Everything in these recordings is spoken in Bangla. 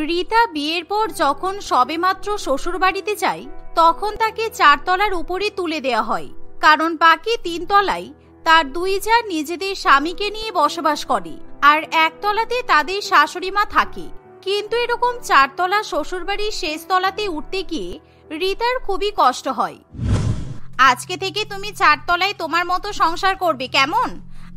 রীতা বিয়ের পর যখন সবেমাত্র শ্বশুর বাড়িতে যায় তখন তাকে 4 তলার উপরে তুলে দেওয়া হয়, কারণ বাকি 3 তলায় তার 2 জা নিজেদের স্বামীকে নিয়ে বসবাস করে আর 1 তলাতে তাদের শাশুড়ি মা থাকে। কিন্তু এরকম 4 তলা শ্বশুর বাড়ির শেষ তলাতে উঠতে গিয়ে রীতার খুবই কষ্ট হয়। আজকে থেকে তুমি 4 তলায় তোমার মতো সংসার করবে, কেমন?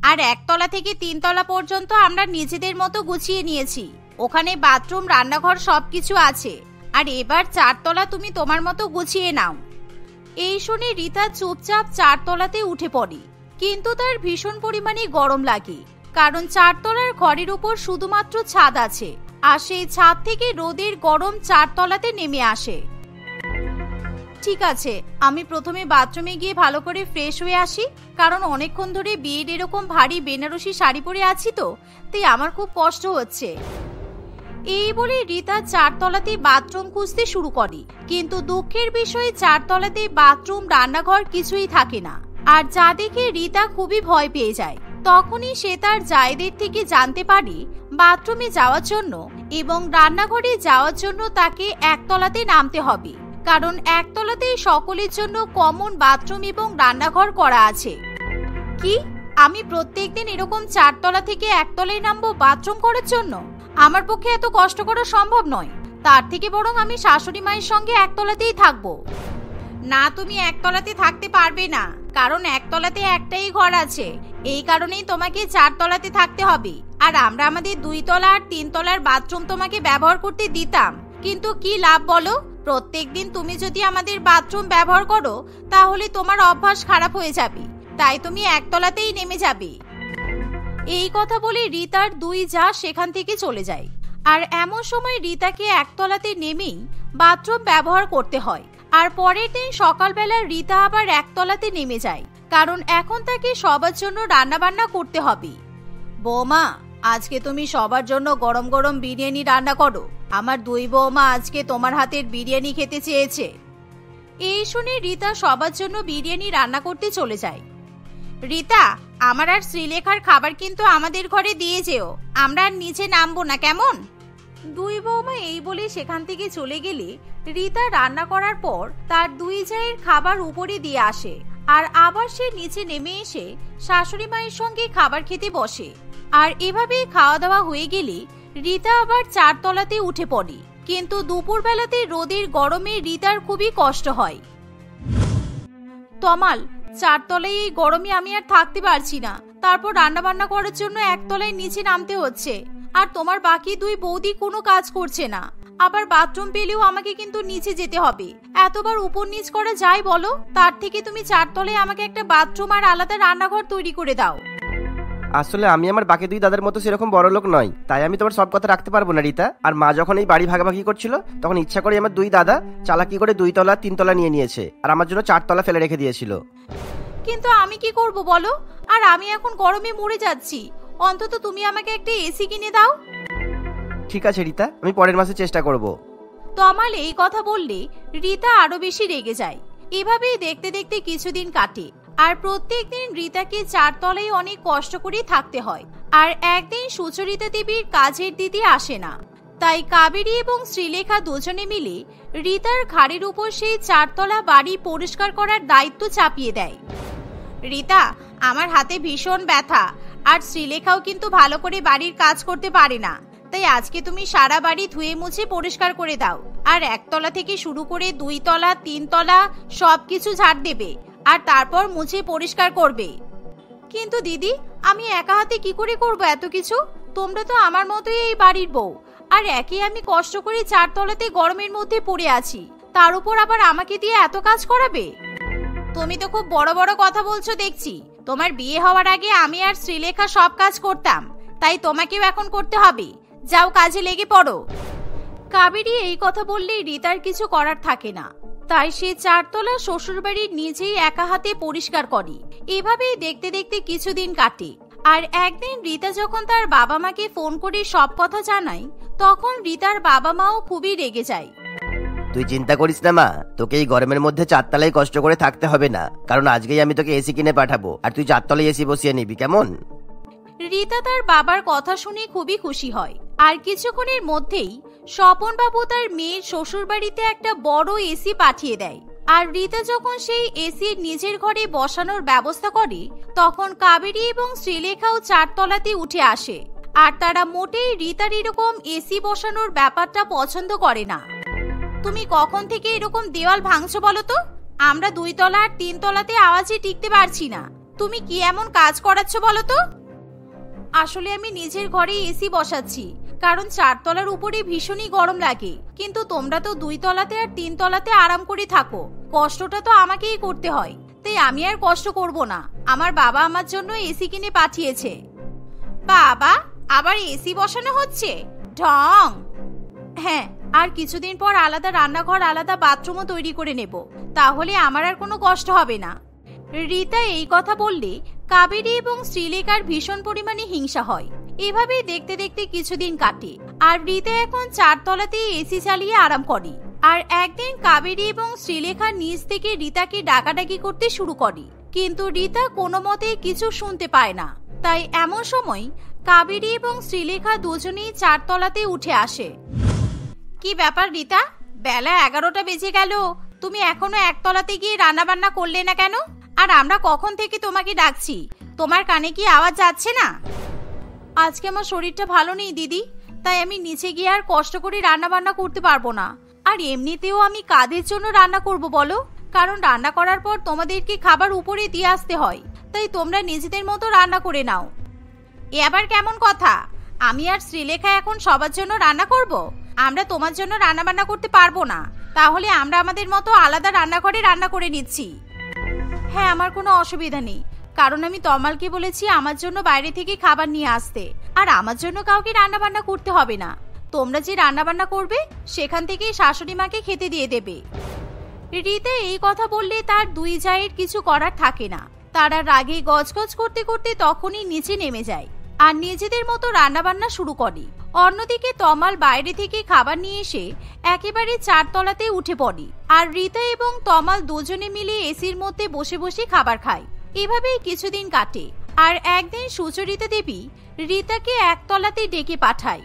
আর 1 তলা থেকে 3 তলা পর্যন্ত আমরা নিজেদের মতো গুছিয়ে নিয়েছি, ওখানে বাথরুম রান্নাঘর সবকিছু আছে, আর এবার 4 তলা তুমি তোমার মতো গুছিয়ে নাও। এই শুনে রীতা চুপচাপ 4 তলাতে উঠে পড়ে, কিন্তু তার ভীষণ পরিমাণে গরম লাগে, কারণ 4 তলার ঘরের উপর শুধুমাত্র ছাদ আছে, আর সেই ছাদ থেকে রোদের গরম 4 তলাতে নেমে আসে। ঠিক আছে, আমি প্রথমে বাথরুমে গিয়ে ভালো করে ফ্রেশ হয়ে আসি, কারণ অনেকক্ষণ ধরে বিয়ের এরকম ভারী বেনারসি শাড়ি পরে আছি তো, তাই আমার খুব কষ্ট হচ্ছে। এই বলে রীতা 4 তলাতে বাথরুম খুঁজতে শুরু করে, কিন্তু দুঃখের বিষয় 4 তলাতে বাথরুম রান্নাঘর কিছুই থাকে না, আর যা দেখে রীতা খুবই ভয় পেয়ে যায়। তখনই সে তার জায়েদের থেকে জানতে পারে বাথরুমে যাওয়ার জন্য এবং রান্নাঘরে যাওয়ার জন্য তাকে 1 তলাতে নামতে হবে, কারণ 1 তলাতে সকলের জন্য কমন বাথরুম এবং রান্নাঘর করা আছে। কি, আমি প্রত্যেকদিন এরকম 4 তলা থেকে 1 তলায় নামবো বাথরুম করার জন্য? আমার পক্ষে এত কষ্ট করা সম্ভব নয়, তার থেকে বরং আমি শাশুড়ি মায়ের সঙ্গে 1 তলাতেই থাকবো। না, তুমি 1 তলাতে থাকতে পারবে না, কারণ 1 তলাতে একটাই ঘর আছে, এই কারণেই তোমাকে 4 তলাতে থাকতে হবে। আর আমরা আমাদের 2 তলা আর 3 তলার বাথরুম তোমাকে ব্যবহার করতে দিতাম, কিন্তু কি লাভ বলো? প্রত্যেকদিন তুমি যদি আমাদের বাথরুম ব্যবহার করো তাহলে তোমার অভ্যাস খারাপ হয়ে যাবে, তাই তুমি 1 তলাতেই নেমে যাবে। এই কথা বলে রীতার 2 জা সেখান থেকে চলে যায়, আর এমন সময় রীতাকে 1 তলাতে নেমেই বাথরুম ব্যবহার করতে হয়। আর পরের দিন সকালবেলা রীতা আবার 1 তলাতে নেমে যায়, কারণ এখন তাকে সবার জন্য রান্না বান্না করতে হবে। বৌমা, আজকে তুমি সবার জন্য গরম গরম বিরিয়ানি রান্না করো, আমার 2 বৌমা আজকে তোমার হাতের বিরিয়ানি খেতে চেয়েছে। এই শুনে রীতা সবার জন্য বিরিয়ানি রান্না করতে চলে যায়। রীতা, আমার আর শ্রীলেখার খাবার কিন্তু আমাদের ঘরে দিয়ে যেও, আমরা আর নিচে নামবো না, কেমন? 2 বৌমা এই বলে সেখান থেকে চলে গেলে রীতা রান্না করার পর তার 2 জায়ের খাবার উপরে দিয়ে আসে, আর আবার সে নিচে নেমে এসে শাশুড়ি মায়ের সঙ্গে খাবার খেতে বসে। আর এভাবেই খাওয়া দাওয়া হয়ে গেলে রীতা আবার 4 তলাতে উঠে পড়ে, কিন্তু দুপুর বেলাতে রোদের গরমে রীতার খুবই কষ্ট হয়। তমাল, 4 তলায় এই গরমে আমি আর থাকতে পারছি না, তারপর রান্না বান্না করার জন্য 1 তলায় নিচে নামতে হচ্ছে, আর তোমার বাকি 2 বৌদি কোনো কাজ করছে না, আবার বাথরুম পেলেও আমাকে কিন্তু নিচে যেতে হবে। এতবার উপর নিচ করা যায় বলো? তার থেকে তুমি 4 তলায় আমাকে একটা বাথরুম আর আলাদা রান্নাঘর তৈরি করে দাও। আসলে আমি আমার বাকি 2 দাদার মতো সেরকম বড় লোক নই, তাই আমি তোমার সব কথা রাখতে পারবো না রীতা। আর মা যখন এই বাড়ি ভাগাভাগি করছিল তখন ইচ্ছা করে আমার 2 দাদা চালাকি করে 2 তলা 3 তলা নিয়ে নিয়েছে, আর আমার জন্য 4 তলা ফেলে রেখে দিয়েছিল। কিন্তু আমি কি করব বলো? আর আমি এখন গরমে মরে যাচ্ছি, অন্তত তুমি আমাকে একটা এসি কিনে দাও। ঠিক আছে রীতা, আমি পরের মাসে চেষ্টা করব। তমাল এই কথা বললে রীতা আরো বেশি রেগে যায়। এভাবেই দেখতে দেখতে কিছুদিন কাটে, আর প্রত্যেকদিন রীতাকে 4 তলায় অনেক কষ্ট করে থাকতে হয়। আর একদিন সুচরিতা দেবীর কাজের দিদি আসে না, তাই কাবেরী এবং শ্রীলেখা দুজনে মিলে রীতার ঘাড়ের উপর সেই 4 তলা বাড়ি পরিষ্কার করার দায়িত্ব চাপিয়ে দেয়। রীতা, আমার হাতে ভীষণ ব্যথা, আর শ্রীলেখাও কিন্তু ভালো করে বাড়ির কাজ করতে পারে না, তাই আজকে তুমি সারা বাড়ি ধুয়ে মুছে পরিষ্কার করে দাও, আর 1 তলা থেকে শুরু করে 2 তলা 3 তলা সবকিছু ঝাড় দেবে, আর তারপর মুছে পরিষ্কার করবে। কিন্তু দিদি, আমি একা হাতে কি করে করব এত কিছু? তোমরা তো আমার মতোই এই বাড়ির বউ, আর একে আমি কষ্ট করে 4 তলাতে গরমের মধ্যে পড়ে আছি, তার উপর আবার আমাকে দিয়ে এত কাজ করাবে? তুমি তো খুব বড় বড় কথা বলছো দেখছি। তোমার বিয়ে হওয়ার আগে আমি আর শ্রীলেখা সব কাজ করতাম, তাই তোমাকেও এখন করতে হবে। যাও, কাজে লেগে পড়ো। কাবেরী এই কথা বললে রীতার কিছু করার থাকে না, তাই সে 4 তলা শ্বশুরবাড়ির নিজেই একা হাতে পরিষ্কার করে। এভাবেই দেখতে দেখতে কিছুদিন কাটে, আর একদিন রীতা যখন তার বাবা মাকে ফোন করে সব কথা জানায়, তখন রীতার বাবা মাও খুবই রেগে যায়। তুই চিন্তা করিস না মা, তোকে এই গরমের মধ্যে 4 তলায় কষ্ট করে থাকতে হবে না, কারণ আজকেই আমি তোকে এসি কিনে পাঠাবো, আর তুই 4 তলায় এসি বসিয়ে নিবি, কেমন? রীতা তার বাবার কথা শুনে খুবই খুশি হয়, আর কিছুক্ষণের মধ্যেই স্বপনবাবু তার মেয়ের শ্বশুরবাড়িতে একটা বড় এসি পাঠিয়ে দেয়। আর রীতা যখন সেই এসি নিজের ঘরে বসানোর ব্যবস্থা করে তখন কাবেরী এবং শ্রীলেখাও 4 তলাতে উঠে আসে। আর তারা মোটেই রীতার এরকম এসি বসানোর ব্যাপারটা পছন্দ করে না। তুমি কখন থেকে এরকম দেওয়াল ভাঙছো বলো তো? আমরা 2 তলা আর 3 তলাতে আওয়াজে টিকতে পারছি না। তুমি কি এমন কাজ করাচ্ছ বলো তো? আসলে আমি নিজের ঘরে এসি বসাচ্ছি, কারণ 4 তলার উপরে ভীষণই গরম লাগে। কিন্তু তোমরা তো 2 তলাতে আর 3 তলাতে আরাম করে থাকো, কষ্টটা তো আমাকেই করতে হয়। তাই আমি আর কষ্ট করব না। আমার বাবা আমার জন্য এসি কিনে পাঠিয়েছে। বাবা, আবার এসি বসানো হচ্ছে? ঢং। হ্যাঁ, আর কিছুদিন পর আলাদা রান্নাঘর আলাদা বাথরুমও তৈরি করে নেব, তাহলে আমার আর কোনো কষ্ট হবে না। রীতা এই কথা বললে কাবেরী এবং শ্রীলেখার ভীষণ পরিমাণে হিংসা হয়। এভাবেই দেখতে দেখতে কিছুদিন কাটে আর রীতা এখন 4 তলাতেই এসি চালিয়ে আরাম করে। আর একদিন কাবেরী এবং শ্রীলেখা নিজ থেকে রীতাকে ডাকাডাকি করতে শুরু করে, কিন্তু রীতা কোনো মতে কিছু শুনতে পায় না। তাই এমন সময় কাবেরী এবং শ্রীলেখা দুজনেই 4 তলাতে উঠে আসে। কি ব্যাপার রীতা, বেলা 11টা বেজে গেল, তুমি এখনো 1 তলাতে গিয়ে রান্না বান্না করলে না কেন? আর আমরা কখন থেকে তোমাকে ডাকছি, তোমার কানে কি আওয়াজ যাচ্ছে না? আজকে আমার শরীরটা ভালো নেই দিদি, তাই আমি নিচে গিয়ে আর কষ্ট করে রান্না বান্না করতে পারবো না। আর এমনিতেও আমি কাদের জন্য রান্না করব বলো? কারণ রান্না করার পর তোমাদেরকে খাবার উপরে দিয়ে আসতে হয়, তাই তোমরা নিজেদের মতো রান্না করে নাও। এ আবার কেমন কথা? আমি আর শ্রীলেখা এখন সবার জন্য রান্না করব? আমরা তোমার জন্য রান্না বান্না করতে পারবো না, তাহলে আমরা আমাদের মতো আলাদা রান্নাঘরে রান্না করে নিচ্ছি। হ্যাঁ, আমার কোনো অসুবিধা নেই, কারণ আমি তমালকে বলেছি আমার জন্য বাইরে থেকে খাবার নিয়ে আসতে। আর আমার জন্য কাউকে রান্না বান্না করতে হবে না। তোমরা যে রান্না বান্না করবে সেখান থেকেই শাশুড়ি মাকে খেতে দিয়ে দেবে। রীতা এই কথা বললে তার 2 জায়ের কিছু করার থাকে না। তারা রাগে গজগজ করতে করতে তখনই নিচে নেমে যায় আর নিজেদের মতো রান্না বান্না শুরু করে। অন্যদিকে তমাল বাইরে থেকে খাবার নিয়ে এসে একেবারে 4 তলাতে উঠে পড়ে। আর রীতা এবং তমাল দুজনে মিলে এসির মধ্যে বসে বসে খাবার খায়। এভাবেই কিছুদিন কাটে। আর একদিন সুচরিতা দেবী রীতাকে 1 তলাতে ডেকে পাঠায়।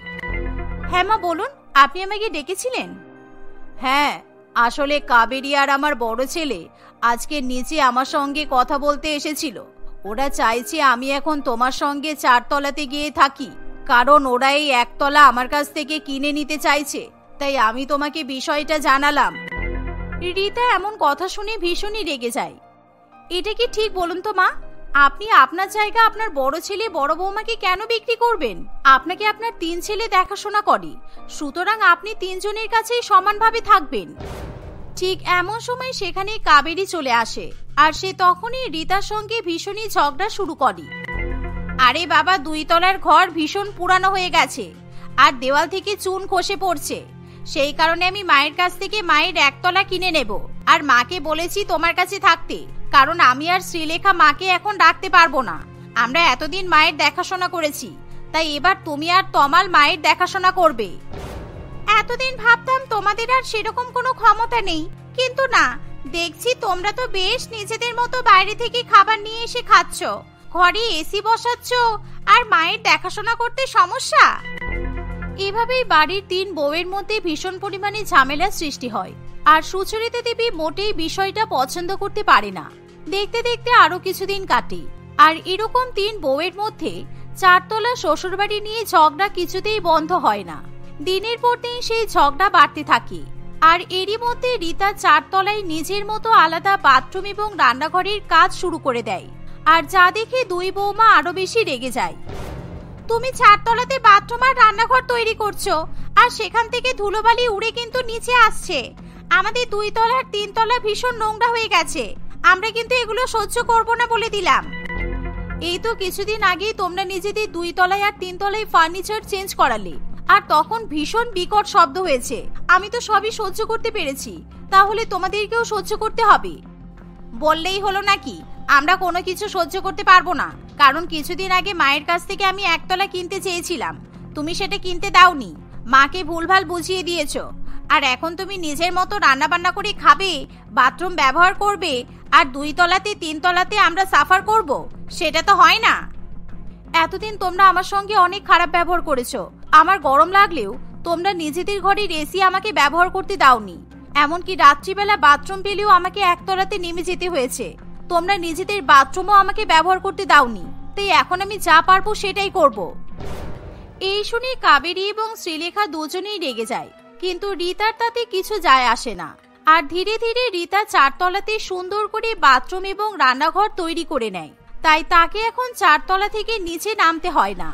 হ্যাঁ মা, বলুন, আপনি আমাকে ডেকেছিলেন? হ্যাঁ, আসলে কাবেরী আর আমার বড় ছেলে আজকে নিচে আমার সঙ্গে কথা বলতে এসেছিল। ওরা চাইছে আমি এখন তোমার সঙ্গে 4 তলাতে গিয়ে থাকি, কারণ ওরা এই 1 তলা আমার কাছ থেকে কিনে নিতে চাইছে। তাই আমি তোমাকে বিষয়টা জানালাম। রীতা এমন কথা শুনে ভীষণই রেগে যায়। এটা কি ঠিক বলুন তো মা? আপনি আপনার জায়গা আপনার বড় ছেলে বড় বৌমাকে কেন বিক্রি করবেন? আপনাকে আপনার 3 ছেলে দেখাশোনা করে, সুতরাং আপনি 3 জনের কাছেই সমানভাবে থাকবেন। ঠিক এমন সময় সেখানে কাবেরী চলে আসে আর সে তখনই রীতার সঙ্গে ভীষণই ঝগড়া শুরু করে। আরে বাবা, 2 তলার ঘর ভীষণ পুরানো হয়ে গেছে আর দেওয়াল থেকে চুন খসে পড়ছে। সেই কারণে আমি মায়ের কাছ থেকে মায়ের 1 তলা কিনে নেব। আর মাকে বলেছি তোমার কাছে থাকতে, কারণ আমি আর শ্রীলেখা মাকে এখন রাখতে পারবো না। আমরা এতদিন মায়ের দেখাশোনা করেছি, তাই এবার তুমি আর তমাল মায়ের দেখাশোনা করবে। এতদিন ভাবতাম তোমাদের আর সেরকম কোনো ক্ষমতা নেই, কিন্তু না, দেখছি তোমরা তো বেশ নিজেদের মতো বাইরে থেকে খাবার নিয়ে এসে খাচ্ছ, ঘরে এসি বসাচ্ছ, আর মায়ের দেখাশোনা করতে সমস্যা। এভাবেই বাড়ির 3 বউয়ের মধ্যে ভীষণ পরিমাণে ঝামেলার সৃষ্টি হয়। আর সুচরিতা দেবী মোটেই বিষয়টা পছন্দ করতে পারে না। দেখতে দেখতে আরো কিছুদিন কাটে আর এরকম 3 বউয়ের মধ্যে 4 তলা শ্বশুরবাড়ি নিয়ে ঝগড়া কিছুতেই বন্ধ হয় না। দিনের পর দিন সেই ঝগড়া বাড়তে থাকে। আর এরই মধ্যে রীতা 4 তলায় নিজের মতো আলাদা বাথরুম এবং রান্নাঘরের কাজ শুরু করে দেয়। আর যা দেখে 2 বৌমা আরো বেশি রেগে যায়। তুমি 4 তলাতে বাথরুম আর রান্নাঘর তৈরি করছো, আর সেখান থেকে ধুলোবালি উড়ে কিন্তু নিচে আসছে। আমাদের 2 তলা আর 3 তলা ভীষণ নোংরা হয়ে গেছে, আমরা কিন্তু এগুলো সহ্য করব না বলে দিলাম। এই তো কিছুদিন আগেই তোমরা নিজেদের 2 তলায় আর 3 তলায় ফার্নিচার চেঞ্জ করালে, আর তখন ভীষণ বিকট শব্দ হয়েছে। আমি তো সবই সহ্য করতে পেরেছি, তাহলে তোমাদেরকেও সহ্য করতে হবে। বললেই হলো নাকি আমরা কোনো কিছু সহ্য করতে পারবো না? কারণ কিছুদিন আগে মায়ের কাছ থেকে আমি 1 তলা কিনতে চেয়েছিলাম, তুমি সেটা কিনতে দাওনি, মাকে ভুলভাল বুঝিয়ে দিয়েছো। আর এখন তুমি নিজের মতো রান্না বান্না করে খাবে, বাথরুম ব্যবহার করবে, আর 2 তলাতে 3 তলাতে আমরা সাফার করব, সেটা তো হয় না। এতদিন তোমরা আমার সঙ্গে অনেক খারাপ ব্যবহার করেছো। আমার গরম লাগলেও তোমরা নিজেদের ঘরের এসি আমাকে ব্যবহার করতে দাওনি, এমনকি রাত্রিবেলা বাথরুম পেলেও আমাকে একতলাতে নেমে যেতে হয়েছে। তোমরা নিজেদের বাথরুমও আমাকে ব্যবহার করতে দাওনি, তাই এখন আমি যা পারবো সেটাই করব। এই শুনে কাবেরী এবং শ্রীলেখা দুজনেই রেগে যায়, কিন্তু রিতার তাতে কিছু যায় আসে না। আর ধীরে ধীরে রিতা 4 তলাতে সুন্দর করে বাথরুম এবং রান্নাঘর তৈরি করে নেয়, তাই তাকে এখন 4 তলা থেকে নিচে নামতে হয় না।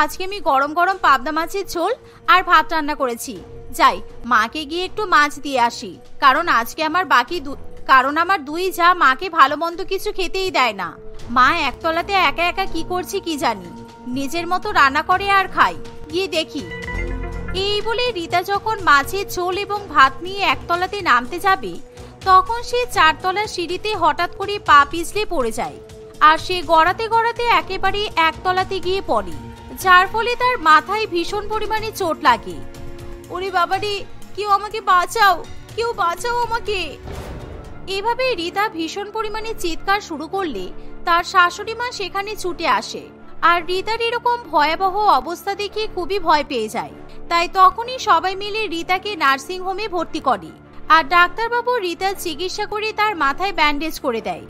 আজকে আমি গরম গরম পাবদা মাছের ঝোল আর ভাত রান্না করেছি, যাই মাকে গিয়ে একটু মাছ দিয়ে আসি, কারণ আজকে আমার আমার 2 যা মাকে ভালো মন্দ কিছু খেতেই দেয় না। মা একতলাতে একা একা কি করছে কি জানি, নিজের মতো রান্না করে আর খায়, গিয়ে দেখি। এই বলে রিতা যখন মাছের ঝোল এবং ভাত নিয়ে একতলাতে নামতে যাবে, তখন সে 4 তলার সিঁড়িতে হঠাৎ করে পা পিছলে পড়ে যায়, আর সে গড়াতে গড়াতে একেবারে একতলাতে গিয়ে পড়ে, যার ফলে তার মাথায় ভীষণ পরিমাণে চোট লাগে। ওরে বাবারে, কেউ আমাকে বাঁচাও, কেউ বাঁচাও আমাকে। এভাবে রিতা ভীষণ পরিমাণে চিৎকার শুরু করলে তার শাশুড়ি মা সেখানে ছুটে আসে, আর রিতার এরকম ভয়াবহ অবস্থা দেখে খুবই ভয় পেয়ে যায়। তাই তখনই সবাই মিলে রিতাকে নার্সিং হোমে ভর্তি করে, আর ডাক্তারবাবু রিতার চিকিৎসা করে তার মাথায় ব্যান্ডেজ করে দেয়।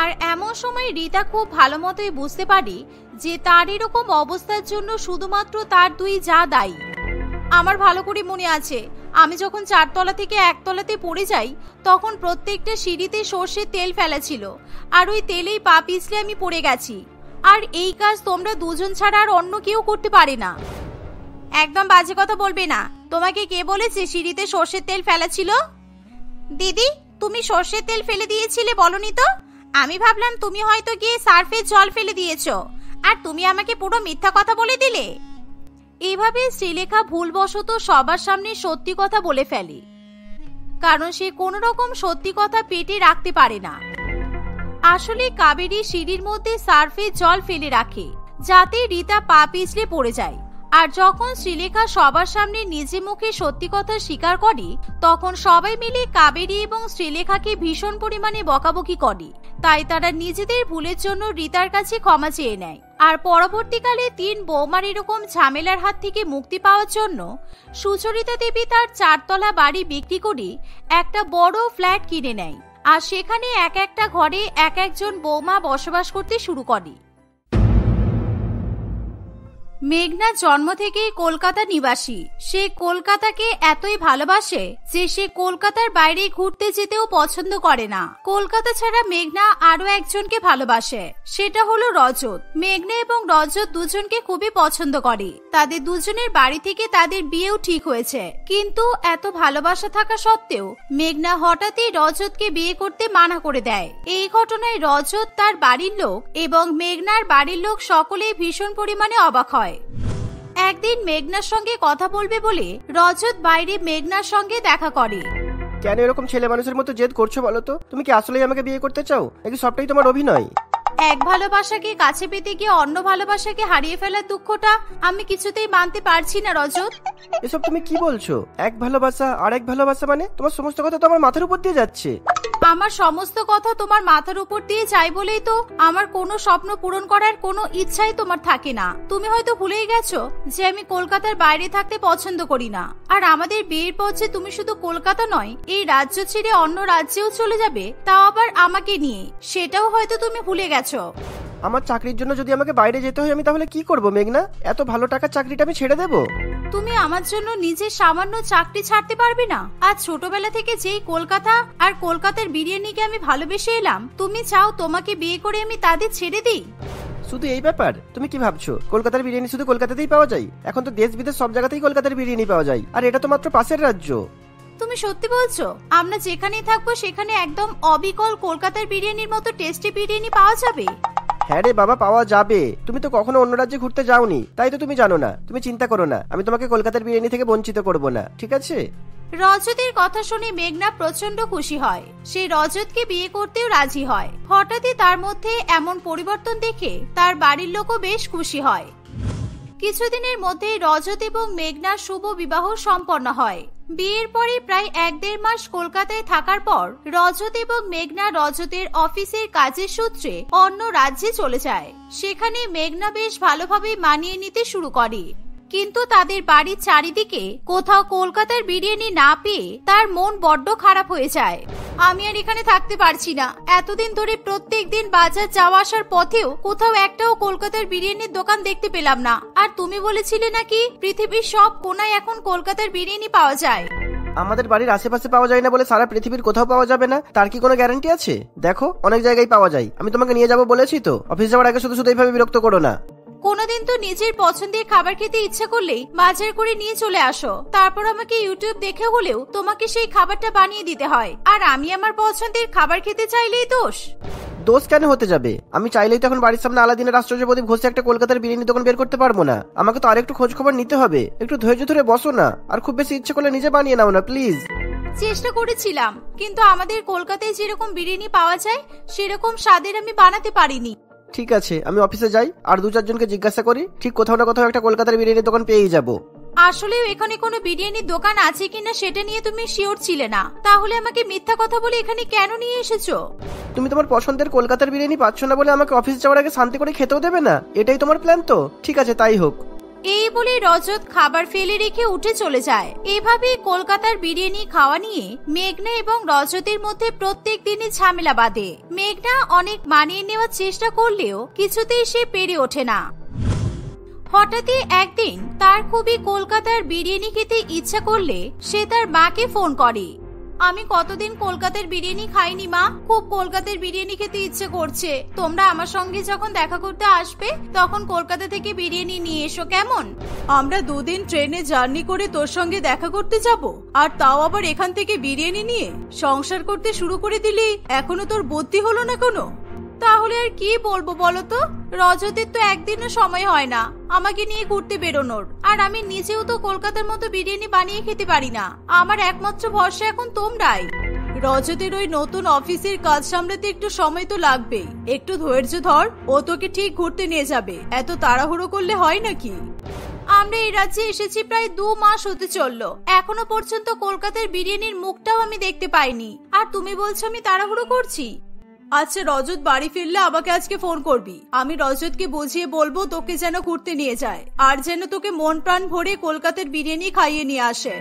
আর এমন সময় রিতা খুব ভালো মতোই বুঝতে পারে যে তার এরকম অবস্থার জন্য শুধুমাত্র তার 2 যা দায়ী। আমার ভালো করে মনে আছে, আমি যখন 4 তলা থেকে একতলাতে পড়ে যাই, তখন প্রত্যেকটা সিঁড়িতে সর্ষের তেল ফেলা ছিল, আর ওই তেলেই পা পিছলে আমি পড়ে গেছি। আর এই কাজ তোমরা 2 জন ছাড়া আর অন্য কেউ করতে পারে না। একদম বাজে কথা বলবে না। তোমাকে কে বলেছে সিঁড়িতে সর্ষের তেল ফেলা ছিল? দিদি, তুমি সর্ষের তেল ফেলে দিয়েছিলে বলনি তো? আমি ভাবলাম তুমি হয়তো গিয়ে সার্ফের জল ফেলে দিয়েছো, আর তুমি আমাকে পুরো মিথ্যা কথা বলে দিলে। এইভাবে শ্রীলেখা ভুলবশত সবার সামনে সত্যি কথা বলে ফেলে, কারণ সে কোনো রকম সত্যি কথা পেটে রাখতে পারে না। আসলে কাবেরী সিঁড়ির মধ্যে সার্ফের জল ফেলে রাখে, যাতে রিতা পা পিছলে পড়ে যায়। আর যখন শ্রীলেখা সবার সামনে নিজে মুখে সত্যি কথা স্বীকার করে, তখন সবাই মিলে কাবেরী এবং শ্রীলেখাকে ভীষণ পরিমাণে বকাবকি করে। তাই তারা নিজেদের ভুলের জন্য রিতার কাছে ক্ষমা চেয়ে নেয়। আর পরবর্তীকালে 3 বৌমার এরকম ঝামেলার হাত থেকে মুক্তি পাওয়ার জন্য সুচরিতা দেবী তার 4 তলা বাড়ি বিক্রি করে একটা বড় ফ্ল্যাট কিনে নেয়, আর সেখানে এক একটা ঘরে এক একজন বৌমা বসবাস করতে শুরু করে। মেঘনা জন্ম থেকেই কলকাতা নিবাসী। সে কলকাতাকে এতই ভালোবাসে যে সে কলকাতার বাইরে ঘুরতে যেতেও পছন্দ করে না। কলকাতা ছাড়া মেঘনা আরো একজনকে ভালোবাসে, সেটা হলো রজত। মেঘনা এবং রজত দুজনকে খুবই পছন্দ করে। তাদের দুজনের বাড়ি থেকে তাদের বিয়েও ঠিক হয়েছে, কিন্তু এত ভালোবাসা থাকা সত্ত্বেও মেঘনা হঠাৎই রজতকে বিয়ে করতে মানা করে দেয়। এই ঘটনায় রজত, তার বাড়ির লোক এবং মেঘনার বাড়ির লোক সকলেই ভীষণ পরিমাণে অবাক হয়। একদিন মেঘনার সঙ্গে কথা বলবে বলে রজত বাইরে মেঘনার সঙ্গে দেখা করে। কেন এরকম ছেলে মানুষের মতো জেদ করছো বলো তো? তুমি কি আসলেই আমাকে বিয়ে করতে চাও, নাকি সবটাই তোমার অভিনয়? এক ভালোবাসাকে কাছে পেতে গিয়ে অন্য ভালোবাসাকে হারিয়ে ফেলার দুঃখটা আমি কিছুতেই মানতে পারছি না রজত। এসব তুমি কি বলছো? এক ভালোবাসা আর এক ভালোবাসা মানে? তোমার সমস্ত কথা তো আমার মাথার উপর দিয়ে যাচ্ছে। আমার সমস্ত কথা তোমার মাথার উপর দিয়ে যায় বলেই তো আমার কোনো স্বপ্ন পূরণ করার কোনো ইচ্ছাই তোমার থাকে না। তুমি হয়তো ভুলেই গেছো যে আমি কলকাতার বাইরে থাকতে পছন্দ করি না, আর আমাদের বিয়ের পর যে তুমি শুধু কলকাতা নয়, এই রাজ্য ছেড়ে অন্য রাজ্যেও চলে যাবে, তাও আবার আমাকে নিয়ে, সেটাও হয়তো তুমি ভুলে গেছো। আমার চাকরির জন্য যদি আমাকে বাইরে যেতে হয়, আমি তাহলে কি করব মেঘনা? এত ভালো টাকার চাকরিটা আমি ছেড়ে দেবো? তুমি আমার জন্য নিজের সামান্য চাকরি ছাড়তে পারবে না? আজ ছোটবেলা থেকে যেই কলকাতা আর কলকাতার বিরিয়ানিকে আমি ভালোবেসে এলাম, তুমি চাও তোমাকে বিয়ে করে আমি তাদের ছেড়ে দিই? শুধু এই ব্যাপার? তুমি কি ভাবছো কলকাতার বিরিয়ানি শুধু কলকাতাতেই পাওয়া যায়? এখন তো দেশ বিদেশ সব জায়গাতেই কলকাতার বিরিয়ানি পাওয়া যায়, আর এটা তো মাত্র পাশের রাজ্য। তুমি সত্যি বলছো? আমরা যেখানেই থাকবো সেখানে একদম অবিকল কলকাতার বিরিয়ানির মতো টেস্টি বিরিয়ানি পাওয়া যাবে? হ্যাঁ রে বাবা, পাওয়া যাবে। তুমি তো কখনো অন্য রাজ্যে ঘুরতে যাওনি, তাই তো তুমি জানো না। তুমি চিন্তা করো না, আমি তোমাকে কলকাতার বিরিয়ানি থেকে বঞ্চিত করব না, ঠিক আছে? রজতের কথা শুনে মেঘনা প্রচন্ড খুশি হয়। সে রজতকে বিয়ে করতেও রাজি হয়। হঠাৎই তার মধ্যে এমন পরিবর্তন দেখে তার বাড়ির লোকও বেশ খুশি হয়। কিছুদিনের মধ্যে রজত এবং মেঘনার শুভ বিবাহ সম্পন্ন হয়। বিয়ের পরে প্রায় 1-1.5 মাস কলকাতায় থাকার পর রজত এবং মেঘনা রজতের অফিসের কাজের সূত্রে অন্য রাজ্যে চলে যায়। সেখানে মেঘনা বেশ ভালোভাবে মানিয়ে নিতে শুরু করে। কিন্তু তাদের বাড়ির চারিদিকে কোথাও কলকাতার বিরিয়ানি না পেয়ে তার মন বড্ড খারাপ হয়ে যায়। আমি আর এখানে থাকতে পারছি না। এতদিন ধরে প্রত্যেক দিন বাজার যাওয়া আসার পথেও কোথাও একটাও কলকাতার বিরিয়ানির দোকান দেখতে পেলাম না। আর তুমি বলেছিলে নাকি পৃথিবীর সব কোনায় এখন কলকাতার বিরিয়ানি পাওয়া যায়। আমাদের বাড়ির আশেপাশে পাওয়া যায় না বলে সারা পৃথিবীর কোথাও পাওয়া যাবে না তার কি কোনো গ্যারান্টি আছে? দেখো অনেক জায়গায় পাওয়া যায়। আমি তোমাকে নিয়ে যাবো বলেছি তো। অফিস যাওয়ার আগে শুধু শুধু এইভাবে বিরক্ত করো না। কোনোদিন তো নিজের পছন্দের খাবার খেতে ইচ্ছা করলেই বাজার করে নিয়ে চলে আসো, তারপর আমাকে ইউটিউব দেখে হলেও তোমাকে সেই খাবারটা বানিয়ে দিতে হয়। আর আমি আমার পছন্দের খাবার খেতে চাইলেই দোষ? দোষ কেন হতে যাবে? আমি চাইলেই তো এখন বাড়ির সামনে আলাদিনের আশ্চর্য প্রদীপ ঘষে একটা কলকাতার বিরিয়ানি দোকান বের করতে পারবো না। আমাকে তো আরেকটু খোঁজ খবর নিতে হবে। একটু ধৈর্য ধরে বসো না, আর খুব বেশি ইচ্ছে করলে নিজে বানিয়ে নাও না প্লিজ। চেষ্টা করেছিলাম, কিন্তু আমাদের কলকাতায় যেরকম বিরিয়ানি পাওয়া যায় সেরকম স্বাদের আমি বানাতে পারিনি। ঠিক আছে, আমি অফিসে যাই আর 2-4 জনকে জিজ্ঞাসা করি, ঠিক কোথাও না কোথাও একটা কলকাতার বিরিয়ানির দোকান পেয়েই যাবো। আসলে এখানে কোনো বিরিয়ানির দোকান আছে কিনা সেটা নিয়ে তুমি শিওর ছিলে না, তাহলে আমাকে মিথ্যা কথা বলে এখানে কেন নিয়ে এসেছো? তুমি তোমার পছন্দের কলকাতার বিরিয়ানি পাচ্ছ না বলে আমাকে অফিস যাওয়ার আগে শান্তি করে খেতেও দেবে না? এটাই তোমার প্ল্যান তো? ঠিক আছে, তাই হোক। এই বলে রজত খাবার ফেলে রেখে উঠে চলে যায়। এভাবেই কলকাতার বিরিয়ানি খাওয়া নিয়ে মেঘনা এবং রজতের মধ্যে প্রত্যেক দিনই ঝামেলা বাঁধে। মেঘনা অনেক মানিয়ে নেওয়ার চেষ্টা করলেও কিছুতেই সে পেরে ওঠে না। হঠাৎই একদিন তার খুবই কলকাতার বিরিয়ানি খেতে ইচ্ছা করলে সে তার মাকে ফোন করে। আমি কতদিন কলকাতার বিরিয়ানি খাইনি মা, খুব কলকাতার বিরিয়ানি খেতে ইচ্ছে করছে। তোমরা আমার সঙ্গে যখন দেখা করতে আসবে তখন কলকাতা থেকে বিরিয়ানি নিয়ে এসো, কেমন? আমরা 2 দিন ট্রেনে জার্নি করে তোর সঙ্গে দেখা করতে যাব, আর তাও আবার এখান থেকে বিরিয়ানি নিয়ে? সংসার করতে শুরু করে দিলি, এখনো তোর বুদ্ধি হলো না কোনো? তাহলে আর কি বলবো বলো তো? রজতের তো একদিনও সময় হয় না আমাকে নিয়ে ঘুরতে বেরোনোর, আর আমি নিজেও তো কলকাতার মতো বিরিয়ানি বানিয়ে খেতে পারি না। আমার একমাত্র ভরসা এখন তোমরাই। রজতের ওই নতুন অফিসের কাজ সামলাতে একটু সময় তো লাগবেই, একটু ধৈর্য ধর, ও তোকে ঠিক ঘুরতে নিয়ে যাবে। এত তাড়াহুড়ো করলে হয় নাকি? আমরা এই রাজ্যে এসেছি প্রায় 2 মাস হতে চললো, এখনো পর্যন্ত কলকাতার বিরিয়ানির মুখটাও আমি দেখতে পাইনি, আর তুমি বলছো আমি তাড়াহুড়ো করছি? আচ্ছা, রজত বাড়ি ফিরলে আমাকে আজকে ফোন করবি। আমি রজতকে বুঝিয়ে বলবো তোকে যেন ঘুরতে নিয়ে যায়, আর যেন তোকে মন প্রাণ ভরে কলকাতার বিরিয়ানি খাইয়ে নিয়ে আসে।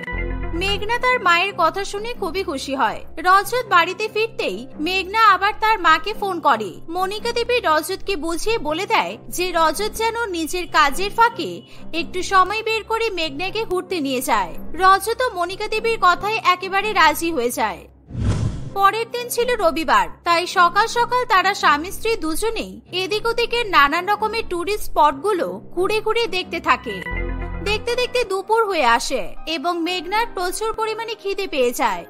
মেঘনা তার মায়ের কথা শুনে খুবই খুশি হয়। রজত বাড়িতে ফিরতেই মেঘনা আবার তার মাকে ফোন করে। মনিকা দেবী রজতকে বুঝিয়ে বলে দেয় যে রজত যেন নিজের কাজের ফাঁকে একটু সময় বের করে মেঘনাকে ঘুরতে নিয়ে যায়। রজত ও মনিকা দেবীর কথায় একেবারে রাজি হয়ে যায়। পরের দিন ছিল রবিবার, তাই সকাল সকাল তারা স্বামী স্ত্রী দুজনেই এদিক ওদিকের নানান রকমের টুরিস্ট স্পটগুলো ঘুরে ঘুরে দেখতে থাকে। দেখতে দেখতে দুপুর হয়ে আসে এবং মেঘনার প্রচুর পরিমাণে খিদে পেয়ে যায়।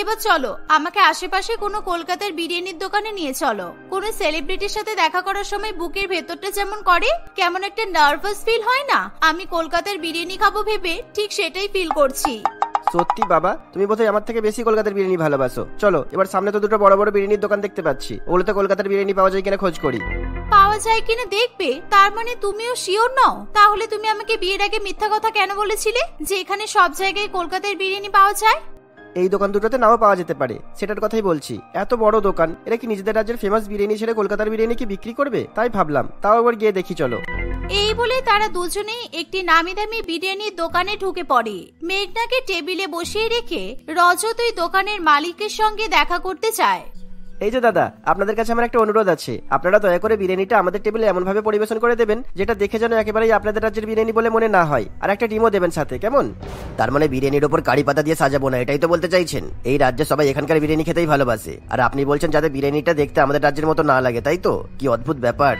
এবার চলো, আমাকে আশেপাশে কোনো কলকাতার বিরিয়ানির দোকানে নিয়ে চলো। কোনো সেলিব্রিটির সাথে দেখা করার সময় বুকের ভেতরটা যেমন করে, কেমন একটা নার্ভাস ফিল হয় না, আমি কলকাতার বিরিয়ানি খাবো ভেবে ঠিক সেটাই ফিল করছি। সত্যি বাবা, তুমি বোধহয় আমার থেকে বেশি কলকাতার বিরিয়ানি ভালোবাসো। চলো, এবার সামনে তো 2টো বড় বড় বিরিয়ানির দোকান দেখতে পাচ্ছি, ওগুলো তো কলকাতার বিরিয়ানি পাওয়া যায় কিনা খোঁজ করি। পাওয়া যায় কিনা দেখবে? তার মানে তুমিও শিওর নও? তাহলে তুমি আমাকে বিয়ের আগে মিথ্যা কথা কেন বলেছিলে যে এখানে সব জায়গায় কলকাতার বিরিয়ানি পাওয়া যায়? এই দোকান দুটোতে নাও পাওয়া যেতে পারে, সেটার কথাই বলছি। এত বড় দোকান, এরা কি নিজেদের রাজ্যের ফেমাস বিরিয়ানি ছেড়ে কলকাতার বিরিয়ানি কি বিক্রি করবে? তাই ভাবলাম, তাও একবার গিয়ে দেখি চলো। এই বলে তারা দুজনেই একটি নামি দামি বিরিয়ানির দোকানে ঢুকে পড়ে। মেঘনাকে টেবিলে বসিয়ে রেখে রজত ওই দোকানের মালিকের সঙ্গে দেখা করতে চায়। এই যে দাদা, আপনাদের কাছে আমার একটা অনুরোধ আছে। আপনারা দয়া করে বিরিয়ানিটা আমাদের টেবিলে এমন ভাবে পরিবেশন করে দেবেন যেটা দেখে যেন একেবারেই আপনাদের রাজ্যের বিরিয়ানি বলে মনে না হয়, আর একটা ডিমও দেবেন সাথে, কেমন? তার মানে বিরিয়ানির উপর কারি পাতা দিয়ে সাজাবো না, এটাই তো বলতে চাইছেন? এই রাজ্যে সবাই এখানকার বিরিয়ানি খেতেই ভালোবাসে, আর আপনি বলছেন যাতে বিরিয়ানিটা দেখতে আমাদের রাজ্যের মতো না লাগে, তাই তো? কি অদ্ভুত ব্যাপার!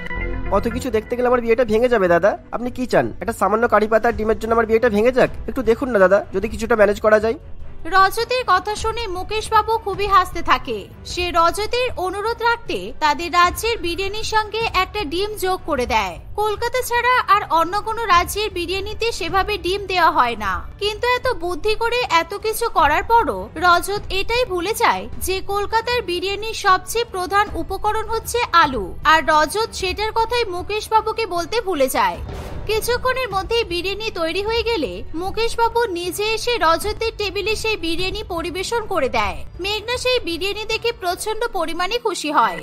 অত কিছু দেখতে গেলে আমার বিয়েটা ভেঙে যাবে দাদা। আপনি কি চান, একটা সামান্য কারি পাতা ডিমের জন্য আমার বিয়েটা ভেঙে যাক? একটু দেখুন না দাদা, যদি কিছুটা ম্যানেজ করা যায়। রজতের কথা শুনে মুকেশ বাবু খুবই হাসতে থাকে। সে রজতের অনুরোধ রাখতে তাদের রাজ্যের বিরিয়ানির সঙ্গে একটা ডিম যোগ করে দেয়। কলকাতা ছাড়া আর অন্য কোনো রাজ্যের বিরিয়ানিতে সেভাবে ডিম দেওয়া হয় না, কিন্তু এত বুদ্ধি করে এত কিছু করার পরও রজত এটাই ভুলে যায় যে কলকাতার বিরিয়ানির সবচেয়ে প্রধান উপকরণ হচ্ছে আলু, আর রজত সেটার কথাই মুকেশ বাবুকে বলতে ভুলে যায়। কিছুক্ষণের মধ্যেই বিরিয়ানি তৈরি হয়ে গেলে মুকেশ বাবু নিজে এসে রজতের টেবিলে সেই বিরিয়ানি পরিবেশন করে দেয়। মেঘনা সেই বিরিয়ানি দেখে প্রচন্ড পরিমাণে খুশি হয়।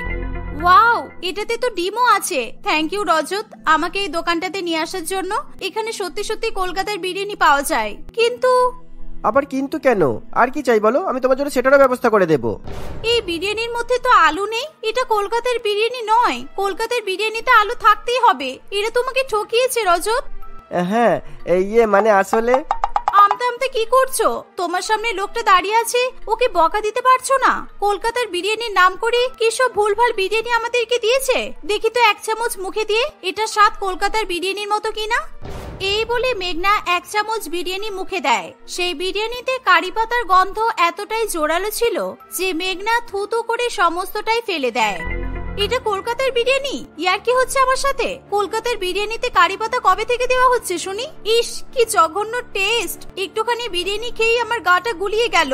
ওয়াও, এটাতে তো ডিমও আছে। থ্যাংক ইউ রজত, আমাকে এই দোকানটাতে নিয়ে আসার জন্য। এখানে সত্যি সত্যি কলকাতার বিরিয়ানি পাওয়া যায়। কিন্তু আবার কিন্তু কেন? আর কি চাই বলো, আমি তোমার জন্য সেটারও ব্যবস্থা করে দেবো। এই বিরিয়ানির মধ্যে তো আলু নেই। এটা কলকাতার বিরিয়ানি নয়। কলকাতার বিরিয়ানিতে আলু থাকতেই হবে। এরা তোমাকে ঠকিয়েছে রজত। হ্যাঁ, মানে আসলে আমতে আমতে কি করছো? তোমার সামনে লোকটা দাঁড়িয়ে আছে, ওকে বকা দিতে পারছো না? কলকাতার বিরিয়ানির নাম করে কি সব ভুলভাল বিরিয়ানি আমাদেরকে দিয়েছে। দেখি তো এক চামচ মুখে দিয়ে, এটা স্বাদ কলকাতার বিরিয়ানির মতো কিনা। এই বলে মেঘনা এক চামচ বিরিয়ানি মুখে দেয়। সেই বিরিয়ানিতে কারি পাতার গন্ধ এতটাই জোরালো ছিল যে মেঘনা থুতু করে সমস্তটাই ফেলে দেয়। এটা কলকাতার বিরিয়ানি? ইয়ার কি হচ্ছে আমার সাথে? কলকাতার বিরিয়ানিতে কারি পাতা কবে থেকে দেওয়া হচ্ছে শুনি? ইস, কি জঘন্য টেস্ট! একটুখানি বিরিয়ানি খেয়েই আমার গাটা গুলিয়ে গেল।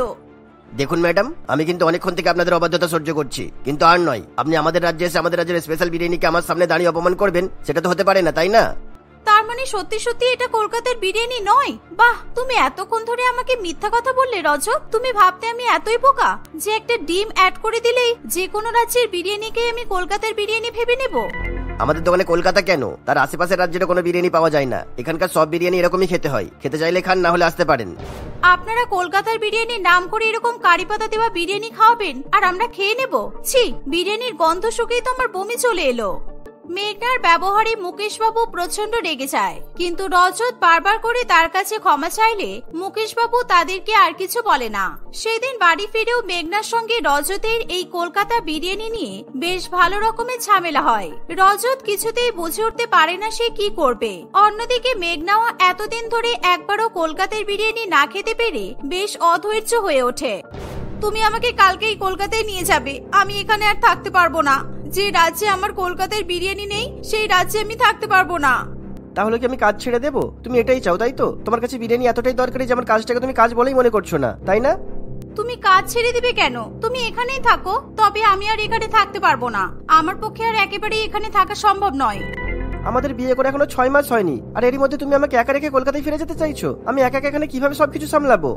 দেখুন ম্যাডাম, আমি কিন্তু অনেকক্ষণ থেকে আপনাদের অবাধ্যতা সহ্য করছি, কিন্তু আর নয়। আপনি আমাদের রাজ্যে এসে আমাদের রাজ্যের স্পেশাল বিরিয়ানিকে আমার সামনে দাঁড়িয়ে অপমান করবেন, সেটা তো হতে পারে না, তাই না? তার মানে সত্যি সত্যি এটা কলকাতার বিরিয়ানি নয়? বাহ, তুমি এতক্ষণ ধরে আমাকে মিথ্যা কথা বললে রজত। তুমি ভাবতে আমি এতই বোকা যে একটা ডিম অ্যাড করে দিলেই যে কোনো রাজ্যের বিরিয়ানিকে আমি কলকাতার বিরিয়ানি ভেবে নেব? আমাদের দোকানে কলকাতা কেন, তার আশেপাশের রাজ্যের কোনো বিরিয়ানি পাওয়া যায় না। এখানকার সব বিরিয়ানি এরকমই খেতে হয়। খেতে চাইলে খান, না হলে আসতে পারেন। আপনারা কলকাতার বিরিয়ানির নাম করে এরকম কারি পাতা দেওয়া বিরিয়ানি খাওয়াবেন আর আমরা খেয়ে নেব? ছি, বিরিয়ানির গন্ধ শুকেই তো আমার বমি চলে এলো। মেঘনার ব্যবহারে মুকেশ বাবু প্রচন্ড রেগে যায়, কিন্তু রজত বারবার করে তার কাছে ক্ষমা চাইলে মুকেশ বাবু তাদেরকে আর কিছু বলে না। সেদিন বাড়ি ফিরেও মেঘনার সঙ্গে রজতের এই কলকাতা বিরিয়ানি নিয়ে বেশ ভালো রকমের ঝামেলা হয়। রজত কিছুতেই বুঝে উঠতে পারে না সে কি করবে। অন্যদিকে মেঘনাও এতদিন ধরে একবারও কলকাতার বিরিয়ানি না খেতে পেরে বেশ অধৈর্য হয়ে ওঠে। তুমি আমাকে কালকেই কলকাতায় নিয়ে যাবে। আমি এখানে আর থাকতে পারবো না। যে রাজ্যে আমার কলকাতার বিরিয়ানি নেই সেই রাজ্যে আমি থাকতে পারবো না। তাহলে কি আমি কাজ ছেড়ে দেবো? তুমি এটাই চাও, তাই তো? তোমার কাছে বিরিয়ানি এতটাই দরকারি যে আমার কাজটাকে তুমি কাজ বলেই মনে করছো না, তাই না? তুমি কাজ ছেড়ে দিবে কেন? তুমি এখানেই থাকো। তবে আমি আর এখানে থাকতে পারবো না। আমার পক্ষে আর একেবারেই এখানে থাকা সম্ভব নয়। আমাদের বিয়ে করে এখনো 6 মাস হয়নি, আর এরই মধ্যে তুমি আমাকে একা রেখে কলকাতায় ফিরে যেতে চাইছো? আমি একা এখানে কিভাবে সবকিছু সামলাবো?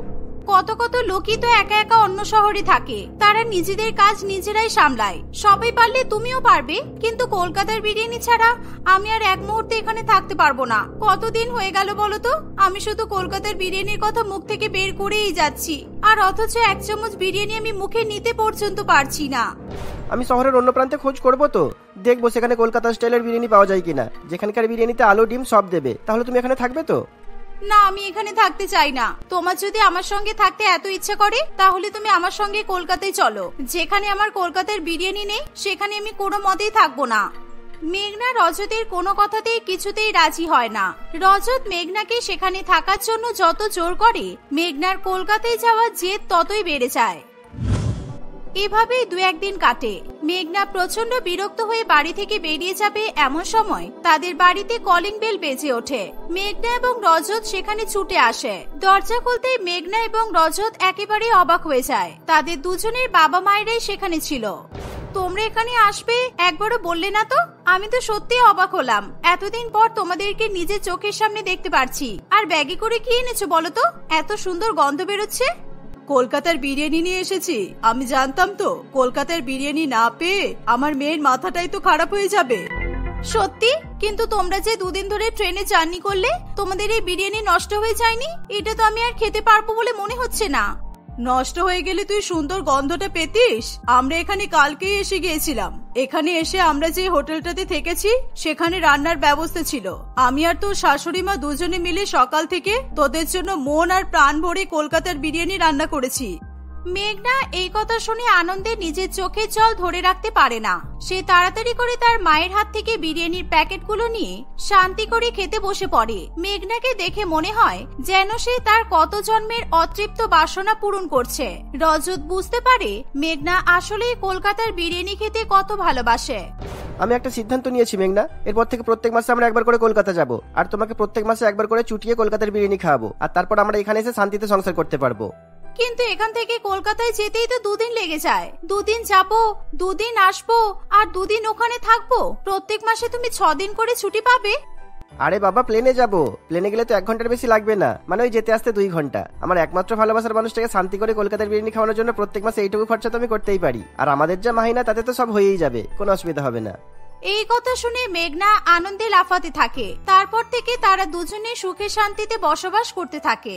কত কত লোকই তো একা একা অন্য শহরে থাকে। তারা নিজেদের কাজ নিজেরাই সামলায়। সবাই পারলে তুমিও পারবে, কিন্তু কলকাতার বিরিয়ানি ছাড়া আমি আর এক মুহূর্তে এখানে থাকতে পারবো না। কতদিন হয়ে গেল বলো তো, আমি শুধু কলকাতার বিরিয়ানির কথা মুখ থেকে বের করেই যাচ্ছি, আর অথচ এক চামচ বিরিয়ানি আমি মুখে নিতে পর্যন্ত পারছি না। আমি শহরের অন্য প্রান্তে খোঁজ করবো, তো দেখবো সেখানে কলকাতা স্টাইলের বিরিয়ানি পাওয়া যায় কিনা, যেখানকার বিরিয়ানিতে আলু ডিম সব দেবে। তাহলে তুমি এখানে থাকবে তো? না, আমি এখানে থাকতে চাই না। তোমার যদি আমার সঙ্গে থাকতে এত ইচ্ছা করে তাহলে তুমি আমার সঙ্গে কলকাতায় চলো। যেখানে আমার কলকাতার বিরিয়ানি নেই সেখানে আমি কোনো মতেই থাকবো না। মেঘনা রজতের কোনো কথাতেই কিছুতেই রাজি হয় না। রজত মেঘনাকে সেখানে থাকার জন্য যত জোর করে, মেঘনার কলকাতায় যাওয়ার জেদ ততই বেড়ে যায়। এভাবেই 2-1 দিন কাটে। মেঘনা প্রচন্ড বিরক্ত হয়ে বাড়ি থেকে বেরিয়ে যাবে এমন সময় তাদের বাড়িতে কলিং বেল বেজে ওঠে। মেঘনা এবং রজত সেখানে ছুটে আসে। দরজা খুলতেই মেঘনা এবং রজত একেবারে অবাক হয়ে যায়। তাদের দুজনের বাবা মায়েরাই সেখানে ছিল। তোমরা এখানে আসবে একবারও বললে না তো? আমি তো সত্যি অবাক হলাম। এতদিন পর তোমাদেরকে নিজের চোখের সামনে দেখতে পারছি। আর ব্যাগে করে কি এনেছো বলো তো? এত সুন্দর গন্ধ বেরোচ্ছে। কলকাতার বিরিয়ানি নিয়ে এসেছি। আমি জানতাম তো কলকাতার বিরিয়ানি না পেয়ে আমার মেয়ের মাথাটাই তো খারাপ হয়ে যাবে। সত্যি? কিন্তু তোমরা যে 2 দিন ধরে ট্রেনে জার্নি করলে, তোমাদের এই বিরিয়ানি নষ্ট হয়ে যায়নি? এটা তো আমি আর খেতে পারবো বলে মনে হচ্ছে না। নষ্ট হয়ে গেলে তুই সুন্দর গন্ধটা পেতিস? আমরা এখানে কালকেই এসে গিয়েছিলাম। এখানে এসে আমরা যে হোটেলটাতে থেকেছি সেখানে রান্নার ব্যবস্থা ছিল। আমি আর তোর শাশুড়ি মা দুজনে মিলে সকাল থেকে তোদের জন্য মন আর প্রাণ ভরে কলকাতার বিরিয়ানি রান্না করেছি। মেঘনা এই কথা শুনে আনন্দে নিজের চোখের জল ধরে রাখতে পারে না। সে তাড়াতাড়ি করে তার মায়ের হাত থেকে বিরিয়ানির প্যাকেটগুলো নিয়ে শান্তি করে খেতে বসে পড়ে। মেঘনাকে দেখে মনে হয় যেন সে তার কত জন্মের অতৃপ্ত বাসনা পূরণ করছে। রজত বুঝতে পারে মেঘনা আসলেই কলকাতার বিরিয়ানি খেতে কত ভালোবাসে। আমি একটা সিদ্ধান্ত নিয়েছি মেঘনা, এরপর থেকে প্রত্যেক মাসে আমরা একবার করে কলকাতা যাব, আর তোমাকে প্রত্যেক মাসে একবার করে চুটিয়ে কলকাতার বিরিয়ানি খাওয়াবো, আর তারপর আমরা এখানে এসে শান্তিতে সংসার করতে পারবো। কিন্তু এখান থেকে কলকাতায় যেতেই তো 2 দিন লেগে যায়। 2 দিন যাবো, 2 দিন আসবো, আর 2 দিন ওখানে থাকবো। প্রত্যেক মাসে তুমি 6 দিন করে ছুটি পাবে। আরে বাবা, প্লেনে যাব। প্লেনে গেলে তো 1 ঘন্টার বেশি লাগবে না, মানে ওই যেতে আসতে 2 ঘন্টা। আমার একমাত্র ভালোবাসার মানুষটাকে শান্তি করে কলকাতার বিরিয়ানি খাওয়ানোর জন্য প্রত্যেক মাসে এইটুকু খরচা তো আমি করতেই পারি। আর আমাদের যা মাহিনা তাতে তো সব হয়েই যাবে, কোনো অসুবিধা হবে না। এই কথা শুনে মেঘনা আনন্দে লাফাতে থাকে। তারপর থেকে তারা দুজনে সুখে শান্তিতে বসবাস করতে থাকে।